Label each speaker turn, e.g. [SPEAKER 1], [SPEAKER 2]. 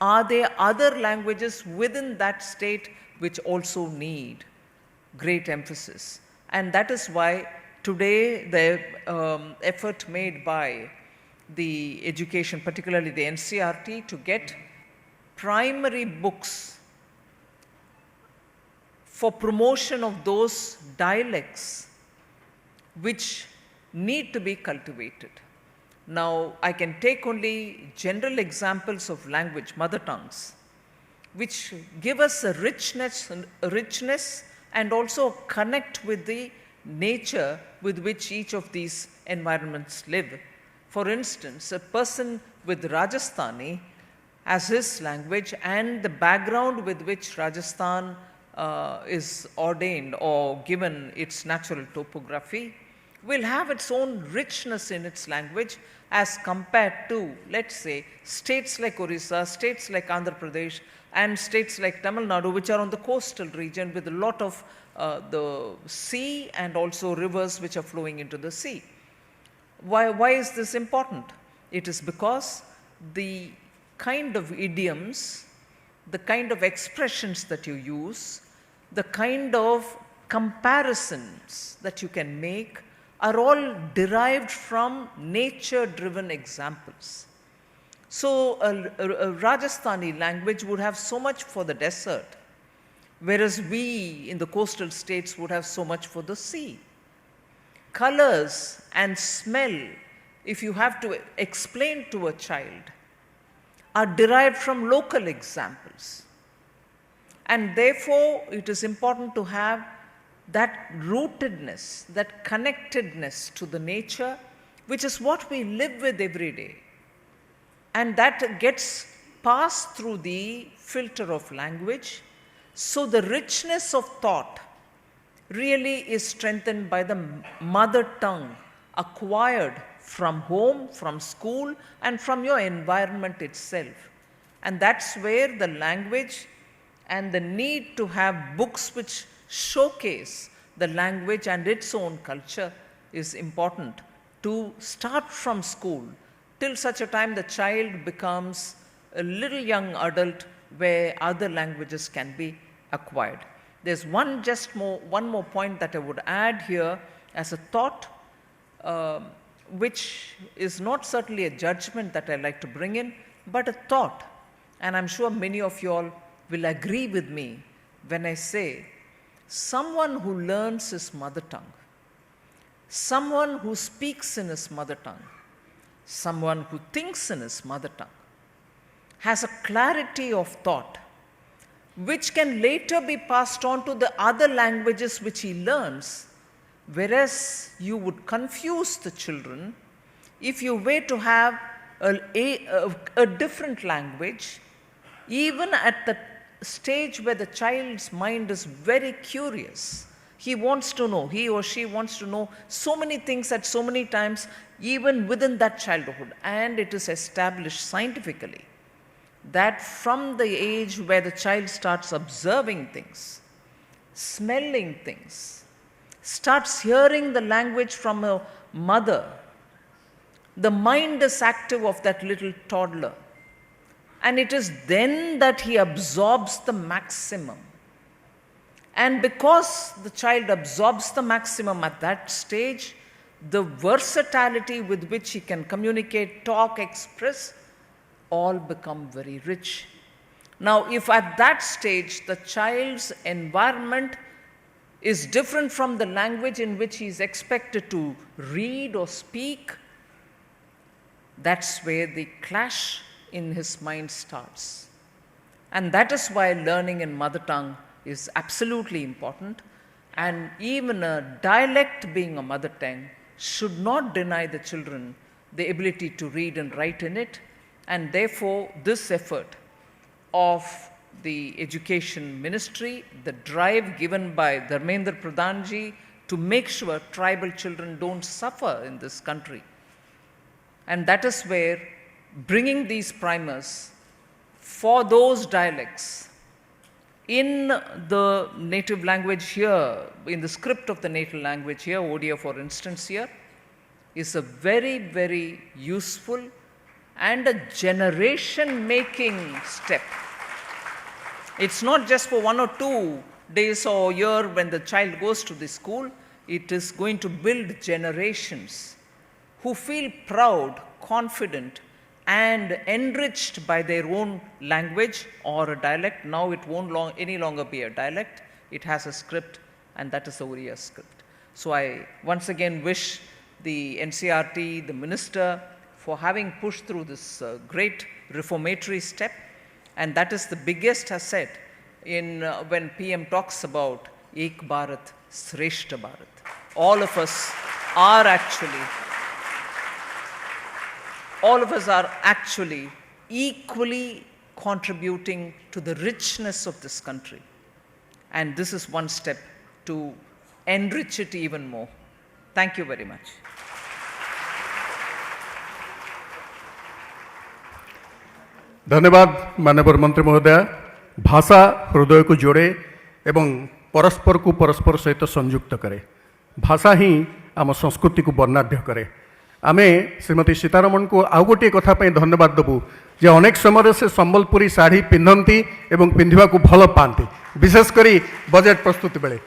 [SPEAKER 1] are there other languages within that state which also need great emphasis? And that is why today the effort made by the education, particularly the NCRT, to get primary books for promotion of those dialects which need to be cultivated. Now, I can take only general examples of language, mother tongues, which give us a richness and also connect with the nature with which each of these environments live. For instance, a person with Rajasthani as his language and the background with which Rajasthan is ordained or given its natural topography will have its own richness in its language as compared to, let's say, states like Odisha, states like Andhra Pradesh, and states like Tamil Nadu, which are on the coastal region with a lot of the sea and also rivers which are flowing into the sea. Why is this important? It is because the kind of idioms, the kind of expressions that you use, the kind of comparisons that you can make are all derived from nature-driven examples. So a Rajasthani language would have so much for the desert, whereas we in the coastal states would have so much for the sea. Colors and smell, if you have to explain to a child, are derived from local examples. And therefore, it is important to have that rootedness, that connectedness to the nature, which is what we live with every day. And that gets passed through the filter of language. So the richness of thought really is strengthened by the mother tongue acquired from home, from school, and from your environment itself. And that's where the language and the need to have books which showcase the language and its own culture is important to start from school till such a time the child becomes a little young adult where other languages can be acquired. There's one more point that I would add here as a thought, which is not certainly a judgment that I like to bring in, but a thought. And I'm sure many of you all will agree with me when I say someone who learns his mother tongue, someone who speaks in his mother tongue, someone who thinks in his mother tongue, has a clarity of thought which can later be passed on to the other languages which he learns, whereas you would confuse the children if you were to have a different language, even at the stage where the child's mind is very curious. He wants to know, he or she wants to know so many things at so many times, even within that childhood. And it is established scientifically that from the age where the child starts observing things, smelling things, starts hearing the language from a mother, the mind is active of that little toddler. And it is then that he absorbs the maximum. And because the child absorbs the maximum at that stage, the versatility with which he can communicate, talk, express, all become very rich. Now, if at that stage the child's environment is different from the language in which he is expected to read or speak, that's where the clash in his mind starts. And that is why learning in mother tongue is absolutely important. And even a dialect being a mother tongue should not deny the children the ability to read and write in it. And therefore, this effort of the Education Ministry, the drive given by Dharmendra Pradhanji to make sure tribal children don't suffer in this country. And that is where bringing these primers for those dialects in the native language here, in the script of the native language here, Odia for instance here, is a very, very useful and a generation making step. It's not just for 1 or 2 days or year when the child goes to the school. It is going to build generations who feel proud, confident, and enriched by their own language or a dialect. Now it won't any longer be a dialect. It has a script, and that is the Oriya script. So I once again wish the NCRT, the minister, for having pushed through this great reformatory step. And that is the biggest asset in when PM talks about Ek Bharat, Shreshta Bharat. All of us are actually equally contributing to the richness of this country. And this is one step to enrich it even more. Thank you very much.
[SPEAKER 2] धन्यवाद माननीय मंत्री महोदय। भाषा हृदय को जोड़े एवं परस्पर को परस्पर सहित संयुक्त करे। भाषा ही आम संस्कृति को वर्णाढ्य करे। आमे श्रीमती सीतारमण को आउ गोटे कथा पे धन्यवाद देबू जे अनेक समय से संबलपुरी साड़ी पिंधती एवं पिंधिबा को भल पाती, विशेषकर बजेट प्रस्तुति बेले।